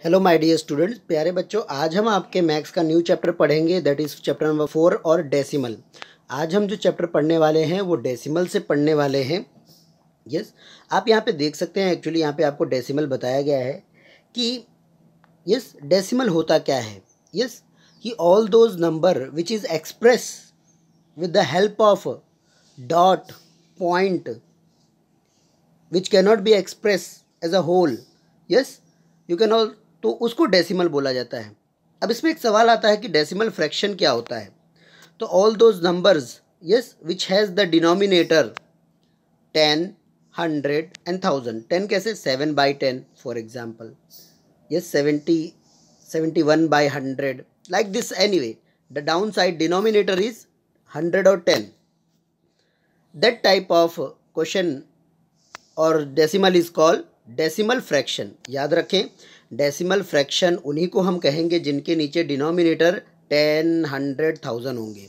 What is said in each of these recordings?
Hello my dear students, प्यारे बच्चों। आज हम आपके मैथ्स का न्यू चैप्टर पढ़ेंगे, दैट इज़ चैप्टर नंबर 4 और डेसिमल। आज हम जो चैप्टर पढ़ने वाले हैं वो डेसिमल से पढ़ने वाले हैं। यस, आप यहाँ पे देख सकते हैं, एक्चुअली यहाँ पे आपको डेसिमल बताया गया है कि यस डेसिमल होता क्या है। यस, कि all those number which is express with the help of dot, point, which cannot be express as a whole. Yes, you can all, तो उसको डेसिमल बोला जाता है। अब इसमें एक सवाल आता है कि डेसिमल फ्रैक्शन क्या होता है। तो all those numbers yes which has the denominator 10, 100 and 1000। 10 कैसे? 7/10 for example. Yes, 70, 71/100 like this. Anyway the down side denominator is 100 और 10। दैट टाइप ऑफ क्वेश्चन और decimal is called decimal fraction. याद रखें, decimal fraction उन्हीं को हम कहेंगे जिनके नीचे डिनोमिनेटर 10, 100, 1000 होंगे।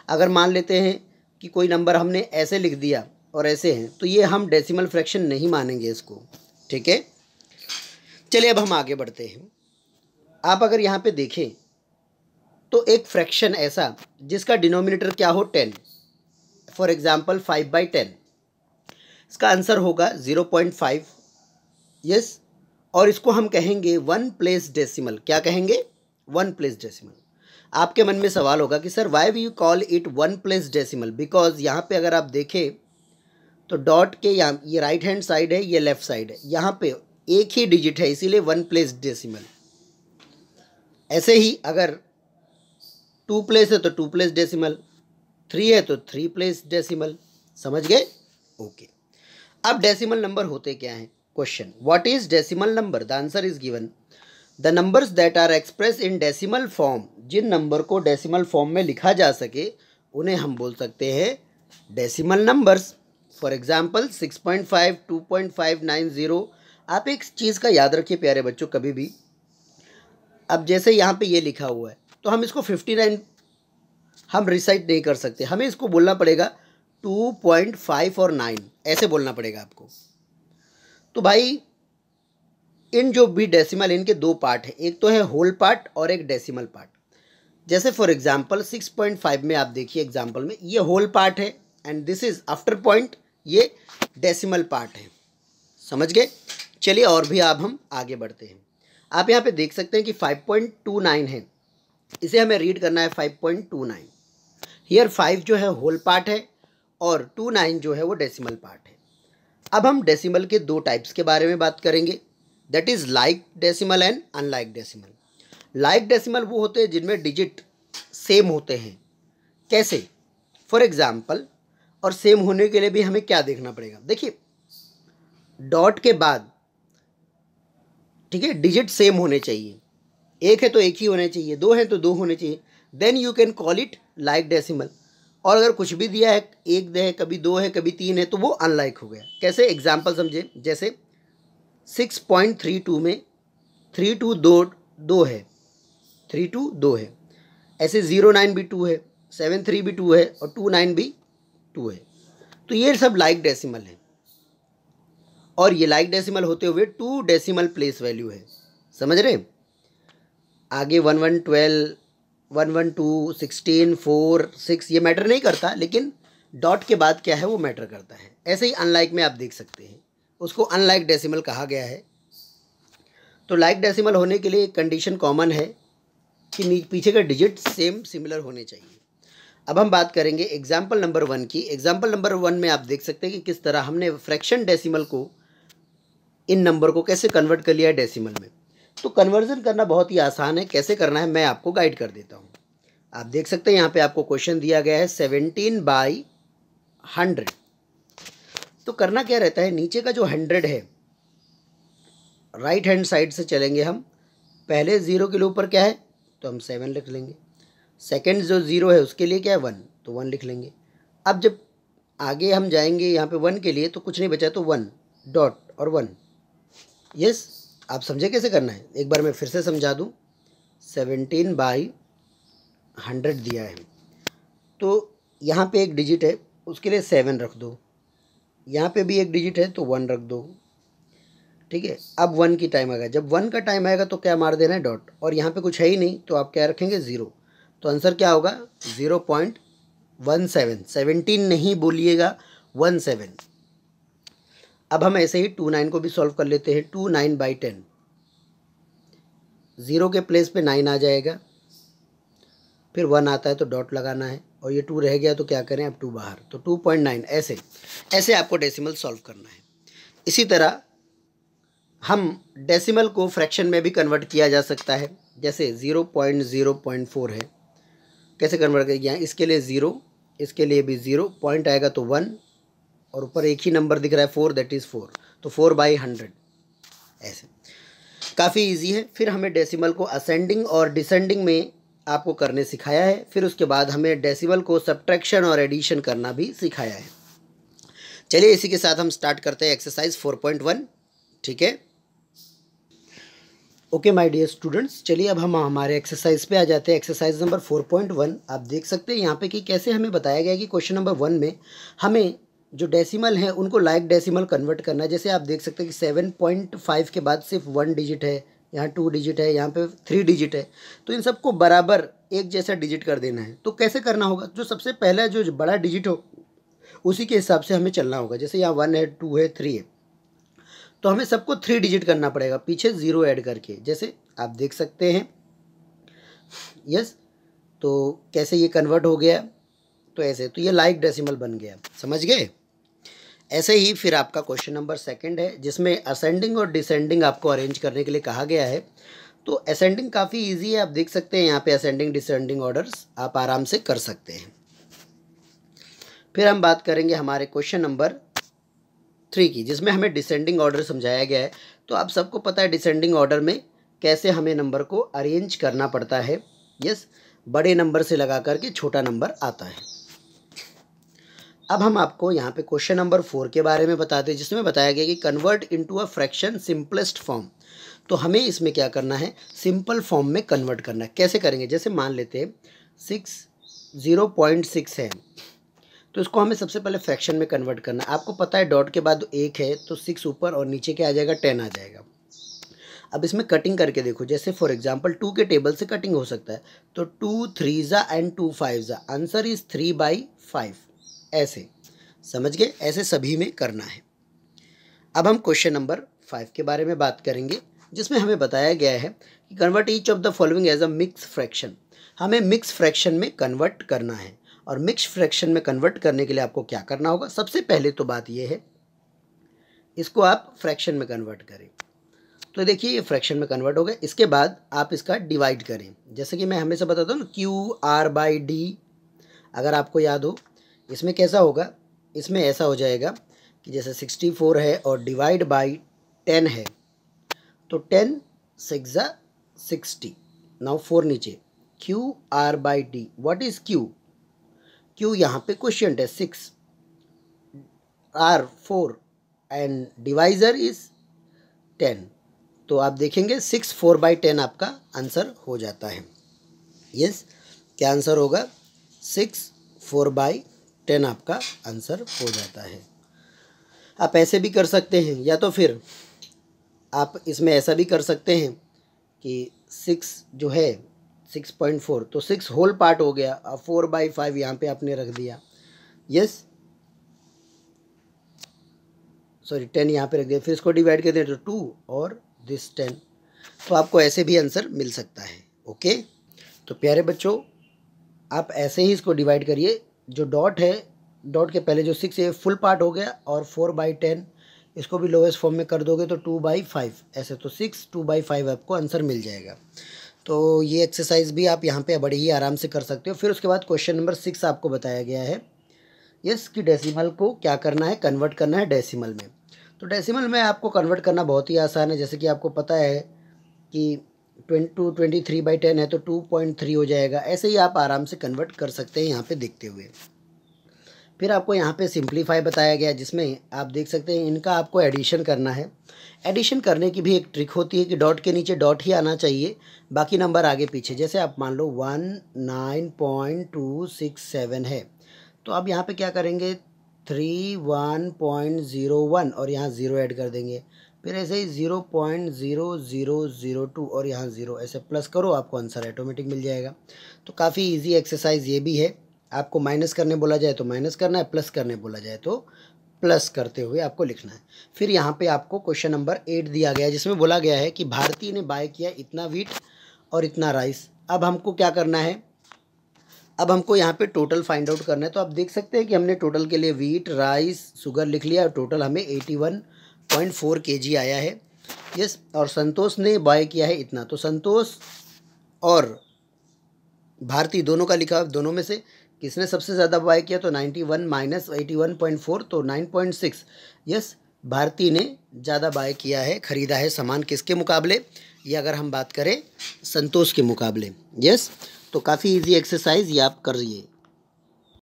अगर मान लेते हैं कि कोई नंबर हमने ऐसे लिख दिया और ऐसे हैं, तो ये हम डेसिमल फ्रैक्शन नहीं मानेंगे इसको। ठीक है, चलिए अब हम आगे बढ़ते हैं। आप अगर यहाँ पे देखें तो एक फ्रैक्शन ऐसा जिसका डिनोमिनेटर क्या हो 10, फॉर एग्जाम्पल 5/10, इसका आंसर होगा 0.5। यस, और इसको हम कहेंगे वन प्लेस डेसिमल। क्या कहेंगे? One place decimal. आपके मन में सवाल होगा कि sir why we you call it one place decimal, because यहाँ पे अगर आप देखें तो डॉट के यहाँ ये राइट हैंड साइड है, ये लेफ्ट साइड है, यहाँ पे एक ही डिजिट है, इसीलिए वन प्लेस डेसिमल। ऐसे ही अगर टू प्लेस है तो टू प्लेस डेसिमल, थ्री है तो थ्री प्लेस डेसिमल। समझ गए? ओके। अब डेसिमल नंबर होते क्या हैं? Question, what is decimal number? The answer is given, the numbers that are express in decimal form. जिन नंबर को डेसिमल फॉर्म में लिखा जा सके उन्हें हम बोल सकते हैं डेसिमल नंबर्स। For example 6.5, 2.590। आप एक चीज़ का याद रखिए प्यारे बच्चों, कभी भी अब जैसे यहाँ पे ये लिखा हुआ है तो हम इसको 59 हम रिसाइट नहीं कर सकते, हमें इसको बोलना पड़ेगा 2.5 और 9, ऐसे बोलना पड़ेगा आपको। तो भाई इन जो भी डेसिमल, इनके दो पार्ट हैं, एक तो है होल पार्ट और एक डेसिमल पार्ट। जैसे फॉर एग्जांपल 6.5 में आप देखिए एग्जांपल में ये होल पार्ट है and this is after point, ये डेसिमल पार्ट है। समझ गए? चलिए और भी अब हम आगे बढ़ते हैं। आप यहाँ पे देख सकते हैं कि 5.29 है, इसे हमें रीड करना है 5.29। हियर 5 जो है होल पार्ट है और 29 जो है वो डेसिमल पार्ट है। अब हम डेसिमल के दो टाइप्स के बारे में बात करेंगे, that is like decimal and unlike decimal. Like decimal वो होते हैं जिनमें डिजिट सेम होते हैं। कैसे? फॉर एग्जाम्पल, और सेम होने के लिए भी हमें क्या देखना पड़ेगा? देखिए, डॉट के बाद ठीक है डिजिट सेम होने चाहिए। एक है तो एक ही होने चाहिए, दो है तो दो होने चाहिए, then you can call it like decimal. और अगर कुछ भी दिया है, एक है, कभी दो है, कभी तीन है, तो वो अनलाइक हो गया। कैसे? एग्जाम्पल समझे, जैसे 6.32 में 32 दो दो है, 32 दो है। ऐसे 09 भी टू है, 73 भी टू है और 29 भी टू है। तो ये सब लाइक डेसिमल है और ये लाइक डेसिमल होते हुए टू डेसिमल प्लेस वैल्यू है। समझ रहे? आगे 1112, 112, 16, 4, 6 ये मैटर नहीं करता, लेकिन डॉट के बाद क्या है वो मैटर करता है। ऐसे ही अनलाइक में आप देख सकते हैं, उसको अनलाइक डेसिमल कहा गया है। तो लाइक डेसिमल होने के लिए एक कंडीशन कॉमन है कि पीछे का डिजिट सेम सिमिलर होने चाहिए। अब हम बात करेंगे एग्जाम्पल नंबर 1 की। एग्जाम्पल नंबर 1 में आप देख सकते हैं कि किस तरह हमने फ्रैक्शन डेसिमल को, इन नंबर को कैसे कन्वर्ट कर लिया है डेसिमल में। तो कन्वर्जन करना बहुत ही आसान है, कैसे करना है मैं आपको गाइड कर देता हूँ। आप देख सकते हैं यहाँ पे आपको क्वेश्चन दिया गया है 17/100। तो करना क्या रहता है, नीचे का जो 100 है राइट हैंड साइड से चलेंगे हम। पहले ज़ीरो के ऊपर क्या है तो हम 7 लिख लेंगे, सेकेंड जो ज़ीरो है उसके लिए क्या है 1, तो 1 लिख लेंगे। अब जब आगे हम जाएंगे यहाँ पे 1 के लिए तो कुछ नहीं बचा, तो 1 डॉट और 1। यस, आप समझे कैसे करना है? एक बार मैं फिर से समझा दूँ। 17/100 दिया है तो यहाँ पे एक डिजिट है, उसके लिए 7 रख दो। यहाँ पे भी एक डिजिट है तो 1 रख दो। ठीक है। अब 1 की टाइम आएगा, जब 1 का टाइम आएगा तो क्या मार देना है, डॉट, और यहाँ पे कुछ है ही नहीं तो आप क्या रखेंगे, 0। तो आंसर क्या होगा, 0.17, 17 नहीं बोलिएगा, 17। अब हम ऐसे ही 29 को भी सॉल्व कर लेते हैं। 29/10, 0 के प्लेस पे 9 आ जाएगा, फिर 1 आता है तो डॉट लगाना है, और ये 2 रह गया तो क्या करें, अब 2 बाहर, तो 2.9। ऐसे ऐसे आपको डेसिमल सॉल्व करना है। इसी तरह हम डेसिमल को फ्रैक्शन में भी कन्वर्ट किया जा सकता है। जैसे 0.0.4 है, कैसे कन्वर्ट करेंगे, यहाँ इसके लिए 0, इसके लिए भी 0, पॉइंट आएगा तो 1, और ऊपर एक ही नंबर दिख रहा है 4, दैट इज़ 4, तो 4/100। ऐसे काफ़ी इजी है। फिर हमें डेसिमल को असेंडिंग और डिसेंडिंग में आपको करने सिखाया है। फिर उसके बाद हमें डेसिमल को सब्ट्रैक्शन और एडिशन करना भी सिखाया है। चलिए इसी के साथ हम स्टार्ट करते हैं एक्सरसाइज 4.1। ठीक है, ओके माय डियर स्टूडेंट्स, चलिए अब हम हमारे एक्सरसाइज पे आ जाते हैं। एक्सरसाइज नंबर 4.1 आप देख सकते हैं यहाँ पे कि कैसे हमें बताया गया है कि क्वेश्चन नंबर 1 में हमें जो डेसिमल है उनको लाइक डेसिमल कन्वर्ट करना है। जैसे आप देख सकते हैं कि 7.5 के बाद सिर्फ 1 डिजिट है, यहाँ 2 डिजिट है, यहाँ पे 3 डिजिट है, तो इन सबको बराबर एक जैसा डिजिट कर देना है। तो कैसे करना होगा, जो सबसे पहला जो बड़ा डिजिट हो उसी के हिसाब से हमें चलना होगा। जैसे यहाँ 1 है, 2 है, 3 है, तो हमें सबको 3 डिजिट करना पड़ेगा पीछे 0 ऐड करके। जैसे आप देख सकते हैं, यस, तो कैसे ये कन्वर्ट हो गया, तो ऐसे, तो ये लाइक डेसिमल बन गया, समझ गए। ऐसे ही फिर आपका क्वेश्चन नंबर 2 है, जिसमें असेंडिंग और डिसेंडिंग आपको अरेंज करने के लिए कहा गया है। तो असेंडिंग काफ़ी इजी है, आप देख सकते हैं यहाँ पे असेंडिंग डिसेंडिंग ऑर्डर्स आप आराम से कर सकते हैं। फिर हम बात करेंगे हमारे क्वेश्चन नंबर 3 की, जिसमें हमें डिसेंडिंग ऑर्डर समझाया गया है। तो आप सबको पता है डिसेंडिंग ऑर्डर में कैसे हमें नंबर को अरेंज करना पड़ता है। यस, बड़े नंबर से लगा करके छोटा नंबर आता है। अब हम आपको यहाँ पे क्वेश्चन नंबर 4 के बारे में बताते हैं, जिसमें बताया गया कि convert into a fraction simplest form. तो हमें इसमें क्या करना है, सिंपल फॉर्म में कन्वर्ट करना है। कैसे करेंगे, जैसे मान लेते हैं 0.6 है, तो इसको हमें सबसे पहले फ्रैक्शन में कन्वर्ट करना है। आपको पता है डॉट के बाद 1 है तो 6 ऊपर और नीचे क्या आ जाएगा, 10 आ जाएगा। अब इसमें कटिंग करके देखो, जैसे फॉर एग्जांपल 2 के टेबल से कटिंग हो सकता है, तो 2 3 एंड 2 5, आंसर इज 3/5। ऐसे समझ गए, ऐसे सभी में करना है। अब हम क्वेश्चन नंबर 5 के बारे में बात करेंगे, जिसमें हमें बताया गया है कि convert each of the following as a mix fraction. हमें मिक्स फ्रैक्शन में कन्वर्ट करना है, और मिक्स फ्रैक्शन में कन्वर्ट करने के लिए आपको क्या करना होगा, सबसे पहले तो बात यह है इसको आप फ्रैक्शन में कन्वर्ट करें। तो देखिए ये फ्रैक्शन में कन्वर्ट हो गया। इसके बाद आप इसका डिवाइड करें, जैसे कि मैं हमेशा बताता हूँ ना, QR/D, अगर आपको याद हो। इसमें कैसा होगा, इसमें ऐसा हो जाएगा कि जैसे 64 है और डिवाइड बाई 10 है, तो 10 6 60, नाउ 4 नीचे, QR/D। What is Q? Q यहाँ पे क्वेश्चन है, 6, R 4 एंड डिवाइजर इज 10। तो आप देखेंगे 6 4/10 आपका आंसर हो जाता है। यस, क्या आंसर होगा, 6 4/10 आपका आंसर हो जाता है। आप ऐसे भी कर सकते हैं, या तो फिर आप इसमें ऐसा भी कर सकते हैं कि 6 जो है 6.4, तो 6 होल पार्ट हो गया, अब 4/5 यहाँ पे आपने रख दिया। यस, सॉरी 10 यहाँ पे रख दिया, फिर इसको डिवाइड कर दें तो 2 और दिस 10, तो आपको ऐसे भी आंसर मिल सकता है। ओके, तो प्यारे बच्चों आप ऐसे ही इसको डिवाइड करिए। जो डॉट है, डॉट के पहले जो 6 है फुल पार्ट हो गया, और 4/10 इसको भी लोएस्ट फॉर्म में कर दोगे तो 2/5, ऐसे तो 6 2/5 आपको आंसर मिल जाएगा। तो ये एक्सरसाइज भी आप यहाँ पे बड़े ही आराम से कर सकते हो। फिर उसके बाद क्वेश्चन नंबर 6 आपको बताया गया है, यस, कि डेसिमल को क्या करना है, कन्वर्ट करना है डेसिमल में। तो डेसिमल में आपको कन्वर्ट करना बहुत ही आसान है। जैसे कि आपको पता है कि 23/10 है तो 2.3 हो जाएगा। ऐसे ही आप आराम से कन्वर्ट कर सकते हैं यहाँ पे देखते हुए। फिर आपको यहाँ पे सिंप्लीफाई बताया गया, जिसमें आप देख सकते हैं इनका आपको एडिशन करना है। एडिशन करने की भी एक ट्रिक होती है कि डॉट के नीचे डॉट ही आना चाहिए, बाकी नंबर आगे पीछे। जैसे आप मान लो 19.267 है, तो आप यहाँ पे क्या करेंगे, 31.01 और यहाँ 0 ऐड कर देंगे, फिर ऐसे ही 0.0002 और यहाँ 0 ऐसे प्लस करो, आपको आंसर ऑटोमेटिक मिल जाएगा। तो काफ़ी इजी एक्सरसाइज ये भी है। आपको माइनस करने बोला जाए तो माइनस करना है, प्लस करने बोला जाए तो प्लस करते हुए आपको लिखना है। फिर यहाँ पे आपको क्वेश्चन नंबर 8 दिया गया है, जिसमें बोला गया है कि भारती ने बाय किया इतना वीट और इतना राइस। अब हमको क्या करना है, अब हमको यहाँ पे टोटल फाइंड आउट करना है। तो आप देख सकते हैं कि हमने टोटल के लिए वीट, राइस, शुगर लिख लिया और टोटल हमें 81.4 kg आया है। यस, और संतोष ने बाय किया है इतना। तो संतोष और भारती दोनों का लिखा, दोनों में से किसने सबसे ज़्यादा बाय किया, तो 91 माइनस 81.4 तो 9.6। यस, भारती ने ज़्यादा बाय किया है, ख़रीदा है सामान किसके मुकाबले, ये अगर हम बात करें संतोष के मुकाबले। यस, तो काफ़ी इजी एक्सरसाइज ये आप करिए।